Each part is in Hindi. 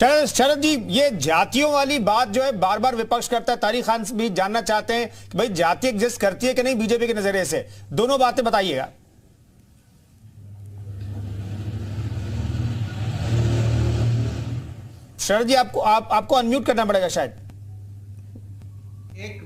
शरद जी, ये जातियों वाली बात जो है बार बार विपक्ष करता है। तारिक खान भी जानना चाहते हैं कि भाई जाति एग्जिस्ट करती है कि नहीं बीजेपी के नजरिए से। दोनों बातें बताइएगा। शरद जी, आपको अनम्यूट करना पड़ेगा शायद। एक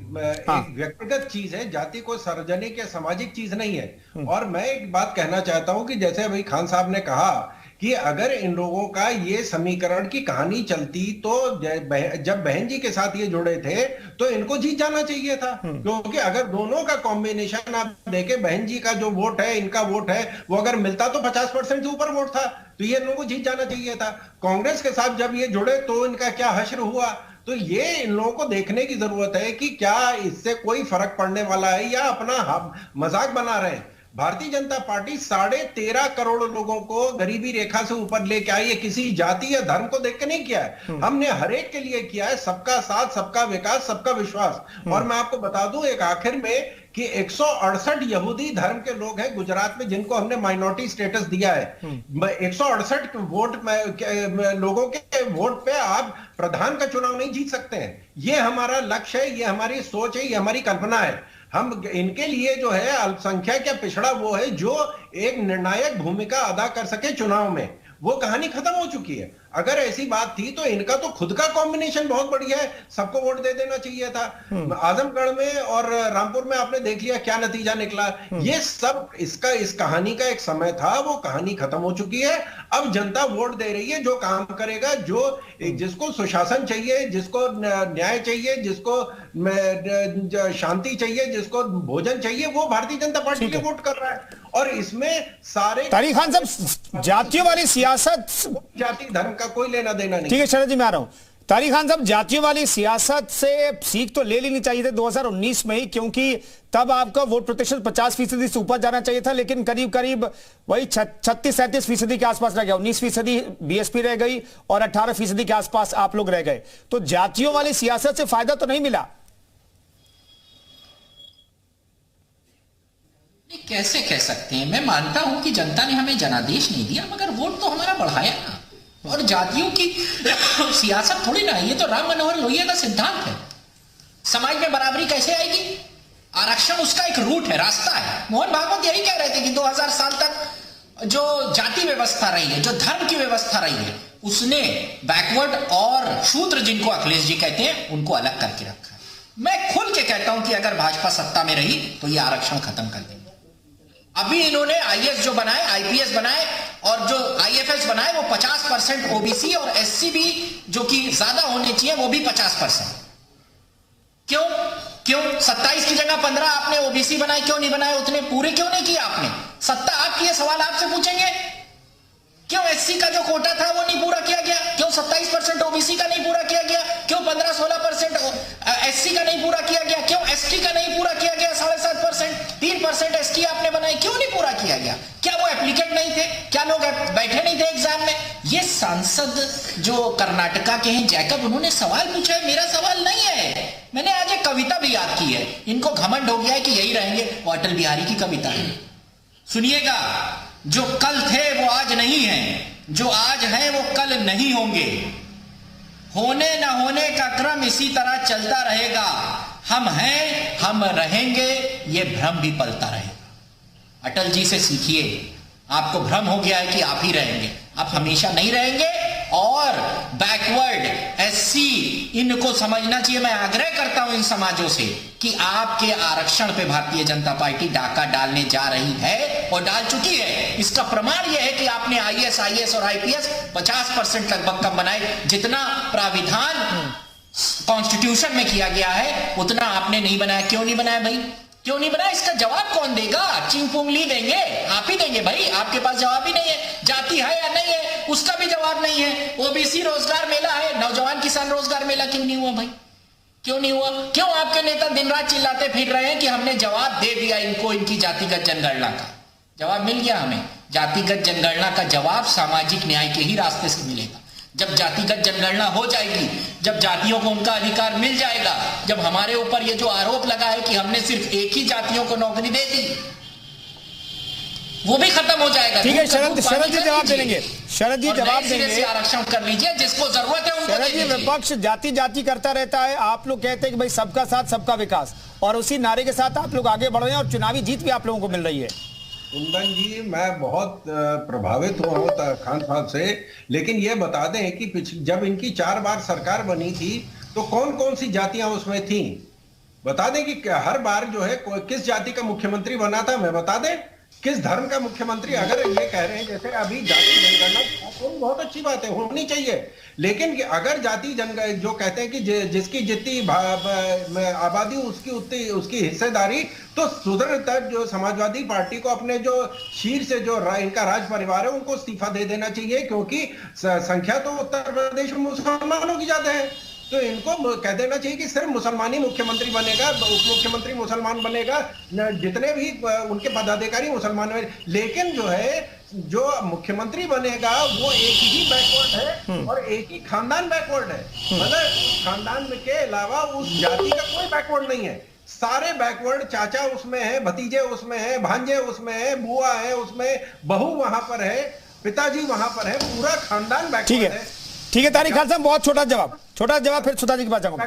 व्यक्तिगत चीज है, जाति को सार्वजनिक या सामाजिक चीज नहीं है। और मैं एक बात कहना चाहता हूं कि जैसे अभी खान साहब ने कहा कि अगर इन लोगों का ये समीकरण की कहानी चलती तो जब बहन जी के साथ ये जुड़े थे तो इनको जीत जाना चाहिए था, क्योंकि अगर दोनों का कॉम्बिनेशन आप देखें, बहन जी का जो वोट है, इनका वोट है, वो अगर मिलता तो 50% से ऊपर वोट था, तो ये इन लोगों को जीत जाना चाहिए था। कांग्रेस के साथ जब ये जुड़े तो इनका क्या हश्र हुआ। तो ये इन लोगों को देखने की जरूरत है कि क्या इससे कोई फर्क पड़ने वाला है या अपना मजाक बना रहे हैं। भारतीय जनता पार्टी 13.5 करोड़ लोगों को गरीबी रेखा से ऊपर लेके आई है। किसी जाति या धर्म को देख के नहीं किया है, हमने हर एक के लिए किया है। सबका साथ, सबका विकास, सबका विश्वास। और मैं आपको बता दूं एक आखिर में कि 168 यहूदी धर्म के लोग हैं गुजरात में जिनको हमने माइनॉरिटी स्टेटस दिया है। 168 वोट लोगों के वोट पे आप प्रधान का चुनाव नहीं जीत सकते हैं। ये हमारा लक्ष्य है, ये हमारी सोच है, ये हमारी कल्पना है। हम इनके लिए जो है अल्पसंख्यक या पिछड़ा वो है जो एक निर्णायक भूमिका अदा कर सके चुनाव में। वो कहानी खत्म हो चुकी है। अगर ऐसी बात थी तो इनका तो खुद का कॉम्बिनेशन बहुत बढ़िया है, सबको वोट दे देना चाहिए था। आजमगढ़ में और रामपुर में आपने देख लिया क्या नतीजा निकला। ये सब इस कहानी का एक समय था, वो कहानी खत्म हो चुकी है। अब जनता वोट दे रही है, जो काम करेगा, जिसको सुशासन चाहिए, जिसको न्याय चाहिए, जिसको शांति चाहिए, जिसको भोजन चाहिए, वो भारतीय जनता पार्टी के वोट कर रहा है। और इसमें सारे तारिक खान साहब, जातियों वाली सियासत, जाति धर्म का कोई लेना देना नहीं। ठीक है शरद जी, मैं आ रहा हूं। तारिक खान साहब, जातियों वाली सियासत से सीख तो ले लेनी चाहिए थी 2019 में ही, क्योंकि तब आपका वोट प्रतिशत 50% से ऊपर जाना चाहिए था, लेकिन करीब करीब वही 36-37% के आसपास रह गया। 19% बीएसपी रह गई और 18% के आसपास आप लोग रह गए। तो जातियों वाली सियासत से फायदा तो नहीं मिला। कैसे कह सकते हैं? मैं मानता हूं कि जनता ने हमें जनादेश नहीं दिया, मगर वोट तो हमारा बढ़ाया ना। और जातियों की सियासत थोड़ी ना है, ये तो राम मनोहर लोहिया का सिद्धांत है। समाज में बराबरी कैसे आएगी? आरक्षण उसका एक रूट है, रास्ता है। मोहन भागवत यही कह रहे थे कि 2000 साल तक जो जाति व्यवस्था रही है, जो धर्म की व्यवस्था रही है, उसने बैकवर्ड और शूद्र, जिनको अखिलेश जी कहते हैं, उनको अलग करके रखा है। मैं खुल के कहता हूं कि अगर भाजपा सत्ता में रही तो ये आरक्षण खत्म कर देंगे। अभी इन्होंने आईएएस जो बनाए, आईपीएस बनाए और जो आईएफएस बनाए, वो 50% ओबीसी और एससी भी, जो कि ज्यादा होने चाहिए, वो भी 50%। क्यों 27 की जगह 15 आपने ओबीसी बनाए, क्यों नहीं बनाए? उतने पूरे क्यों नहीं किए आपने? सत्ता आपकी, ये सवाल आपसे पूछेंगे। क्यों एससी का जो कोटा था वो नहीं पूरा किया गया? क्यों 27% ओबीसी का नहीं पूरा किया गया? क्यों 15-16% एससी का नहीं पूरा किया गया? क्यों एसटी का नहीं पूरा किया गया? 7.5%, 3% एसटी आपने बनाए, क्यों नहीं पूरा किया गया? क्या वो एप्लीकेट नहीं थे? क्या लोग बैठे नहीं थे एग्जाम में? ये सांसद जो कर्नाटका के हैं, जैकब, उन्होंने सवाल पूछा है, मेरा सवाल नहीं है। मैंने आज एक कविता भी याद की है। इनको घमंड हो गया है कि यही रहेंगे, वो अटल बिहारी की कविता है। सुनिएगा, जो कल थे वो आज नहीं हैं, जो आज हैं वो कल नहीं होंगे, होने न होने का क्रम इसी तरह चलता रहेगा, हम हैं हम रहेंगे, ये भ्रम भी पलता रहेगा। अटल जी से सीखिए। आपको भ्रम हो गया है कि आप ही रहेंगे, आप हमेशा नहीं रहेंगे। और बैकवर्ड, एससी, इनको समझना चाहिए। मैं आग्रह करता हूं इन समाजों से कि आपके आरक्षण पे भारतीय जनता पार्टी डाका डालने जा रही है और डाल चुकी है। इसका प्रमाण यह है कि आपने आईएएस और आईपीएस 50% लगभग कम बनाए। जितना प्राविधान कॉन्स्टिट्यूशन में किया गया है उतना आपने नहीं बनाया। क्यों नहीं बनाया भाई? क्यों नहीं बनाया? इसका जवाब कौन देगा? चिंगपुंगली देंगे? आप ही देंगे भाई, आपके पास जवाब ही नहीं है। जाति है या नहीं है, उसका भी जवाब नहीं है। ओबीसी रोजगार मेला है, नौजवान किसान रोजगार मेला क्यों नहीं हुआ भाई? क्यों नहीं हुआ? क्यों आपके नेता दिन रात चिल्लाते फिर रहे हैं कि हमने जवाब दे दिया इनको, इनकी जातिगत जनगणना का जवाब मिल गया हमें। जातिगत जनगणना का जवाब सामाजिक न्याय के ही रास्ते से मिलेगा। जब जातिगत जनगणना हो जाएगी, जब जातियों को उनका अधिकार मिल जाएगा, जब हमारे ऊपर ये जो आरोप लगा है कि हमने सिर्फ एक ही जातियों को नौकरी दे दी, वो भी खत्म हो जाएगा। ठीक है, शरद जी जवाब दे लेंगे। शरद जी और जवाब नए सिरे देंगे। से आरक्षण कर लीजिए, जिसको जरूरत है उनको शरद दे जी, दीजिए। विपक्ष जाति जाति करता रहता है, आप लोग कहते हैं कि भाई सबका साथ सबका विकास, और उसी नारे के साथ आप लोग आगे बढ़ रहे हैं और चुनावी जीत भी आप लोगों को मिल रही है। कुंदन जी, मैं बहुत प्रभावित हुआ हूं खान साहब से, लेकिन ये बता दें कि जब इनकी 4 बार सरकार बनी थी तो कौन कौन सी जातियां उसमें थी? बता दें कि हर बार जो है किस जाति का मुख्यमंत्री बना था, मैं बता दें किस धर्म का मुख्यमंत्री। अगर ये कह रहे हैं जैसे अभी जाति जनगणना तो बहुत अच्छी बात है, होनी चाहिए, लेकिन अगर जाति जनगणना जो कहते हैं कि जिसकी जितनी आबादी उसकी हिस्सेदारी, तो सुधरता जो समाजवादी पार्टी को अपने जो शीर्ष जो इनका राज परिवार है उनको इस्तीफा दे देना चाहिए, क्योंकि संख्या तो उत्तर प्रदेश में मुसलमानों की ज्यादा है। तो इनको कह देना चाहिए कि सिर्फ मुसलमानी मुख्यमंत्री बनेगा, उप मुख्यमंत्री मुसलमान बनेगा, जितने भी उनके पदाधिकारी मुसलमान हैं। लेकिन जो है जो मुख्यमंत्री बनेगा वो एक ही बैकवर्ड है और एक ही खानदान बैकवर्ड है, मतलब खानदान के अलावा उस जाति का कोई बैकवर्ड नहीं है। सारे बैकवर्ड, चाचा उसमें है, भतीजे उसमें है, भांजे उसमें है, बुआ है उसमें, बहू वहां पर है, पिताजी वहां पर है, पूरा खानदान बैकवर्ड है। ठीक है तारिक खान साहब, बहुत छोटा जवाब, फिर सुधा जी के पास जाऊंगा।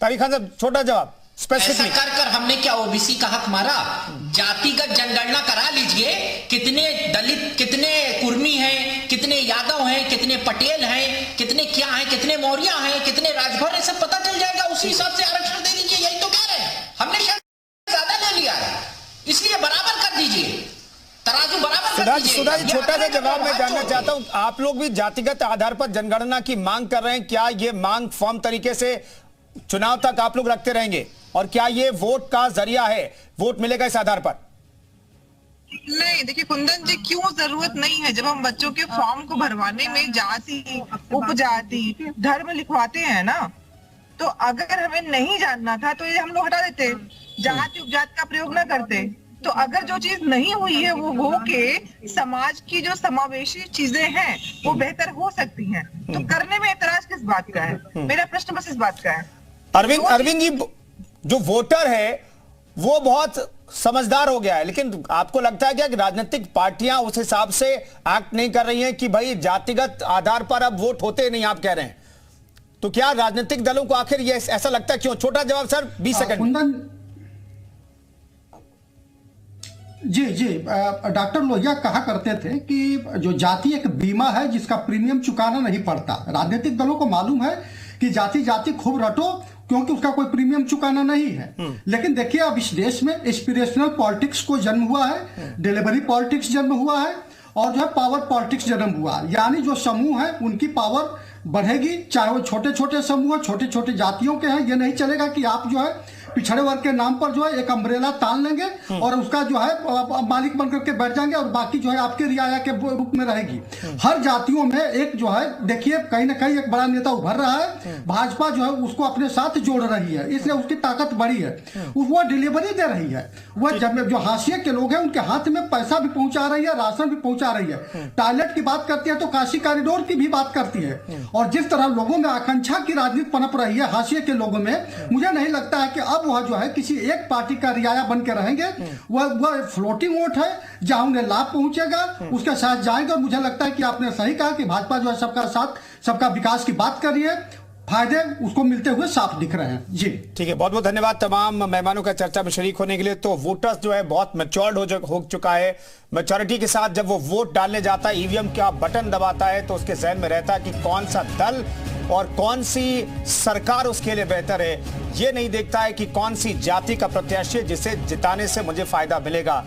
तारिक खान साहब, छोटा जवाब स्पेसिफिक। ऐसा कर हमने क्या ओबीसी का हक मारा? जातिगत जनगणना करा लीजिए, कितने दलित, कितने कुर्मी हैं, कितने यादव हैं, कितने पटेल हैं, कितने क्या हैं, कितने मौर्य हैं, कितने राजभर है, सब पता चल जाएगा। उसी हिसाब से आरक्षण दे दीजिए, यही तो कह रहे हैं। हमने शायद ज्यादा ले लिया है, इसलिए बराबर कर दीजिए, तराजू बराबर कर दीजिए। सुधा जी, छोटा सा जवाब मैं जानना चाहता हूं, आप लोग भी जातिगत आधार पर जनगणना की मांग कर रहे हैं, क्या ये मांग फॉर्म तरीके से चुनाव तक आप लोग रखते रहेंगे, और क्या ये वोट का जरिया है, वोट मिलेगा इस आधार पर? नहीं, देखिए कुंदन जी, क्यों जरूरत नहीं है? जब हम बच्चों के फॉर्म को भरवाने में जाति, उपजाति, धर्म लिखवाते हैं ना, तो अगर हमें नहीं जानना था तो ये हम लोग हटा देते, जाति उपजाति का प्रयोग ना करते। तो अगर जो चीज नहीं हुई है वो हो के समाज की जो समावेशी चीजें हैं वो बेहतर हो सकती हैं, तो करने में एतराज किस बात का है? मेरा प्रश्न बस इस बात का है। अरविंद जी, जो वोटर है वो बहुत समझदार हो गया है, लेकिन आपको लगता है क्या कि राजनीतिक पार्टियां उस हिसाब से एक्ट नहीं कर रही हैं कि भाई जातिगत आधार पर अब वोट होते नहीं, आप कह रहे हैं, तो क्या राजनीतिक दलों को आखिर ये ऐसा लगता है? क्यों? छोटा जवाब सर, 20 सेकंड। जी डॉक्टर लोहिया कहा करते थे कि जो जाति एक बीमा है जिसका प्रीमियम चुकाना नहीं पड़ता। राजनीतिक दलों को मालूम है कि जाति खूब रटो, क्योंकि उसका कोई प्रीमियम चुकाना नहीं है। लेकिन देखिए, अब इस देश में एस्पिरेशनल पॉलिटिक्स को जन्म हुआ है, डिलीवरी पॉलिटिक्स जन्म हुआ है, और जो है पावर पॉलिटिक्स जन्म हुआ। यानी जो समूह है उनकी पावर बढ़ेगी, चाहे वो छोटे छोटे समूह, छोटे छोटे जातियों के हैं। ये नहीं चलेगा कि आप जो है पिछड़े वर्ग के नाम पर जो है एक अम्ब्रेला तान लेंगे और उसका जो है मालिक बनकर के बैठ जाएंगे, और बाकी जो है आपके रियाया के रूप में रहेगी। हर जातियों में एक जो है, देखिए कहीं ना कहीं एक बड़ा नेता उभर रहा है, भाजपा जो है उसको अपने साथ जोड़ रही है, इसलिए उसकी ताकत बड़ी है, वो डिलीवरी दे रही है। वह जब जो हाशिए के लोग हैं उनके हाथ में पैसा भी पहुंचा रही है, राशन भी पहुंचा रही है। टॉयलेट की बात करती है तो काशी कॉरिडोर की भी बात करती है। और जिस तरह लोगों में आकांक्षा की राजनीति पनप रही है हाशिए के लोगों में, मुझे नहीं लगता है कि अब वह जो है किसी एक पार्टी का रियाया बन के रहेंगे। वह फ्लोटिंग वोट है, जहां उन्हें लाभ पहुंचेगा उसके साथ जाएंगे। और मुझे लगता है कि आपने सही कहा कि भाजपा जो है सबका साथ सबका विकास की बात कर रही है, फायदे उसको मिलते हुए साफ दिख रहे हैं। जी ठीक है, बहुत बहुत धन्यवाद तमाम मेहमानों का चर्चा में शरीक होने के लिए। तो वोटर्स जो है बहुत मैच्योर्ड हो चुका है। मैच्योरिटी के साथ जब वो वोट डालने जाता है, ईवीएम का बटन दबाता है, तो उसके जहन में रहता है कि कौन सा दल और कौन सी सरकार उसके लिए बेहतर है। ये नहीं देखता है कि कौन सी जाति का प्रत्याशी जिसे जिताने से मुझे फायदा मिलेगा।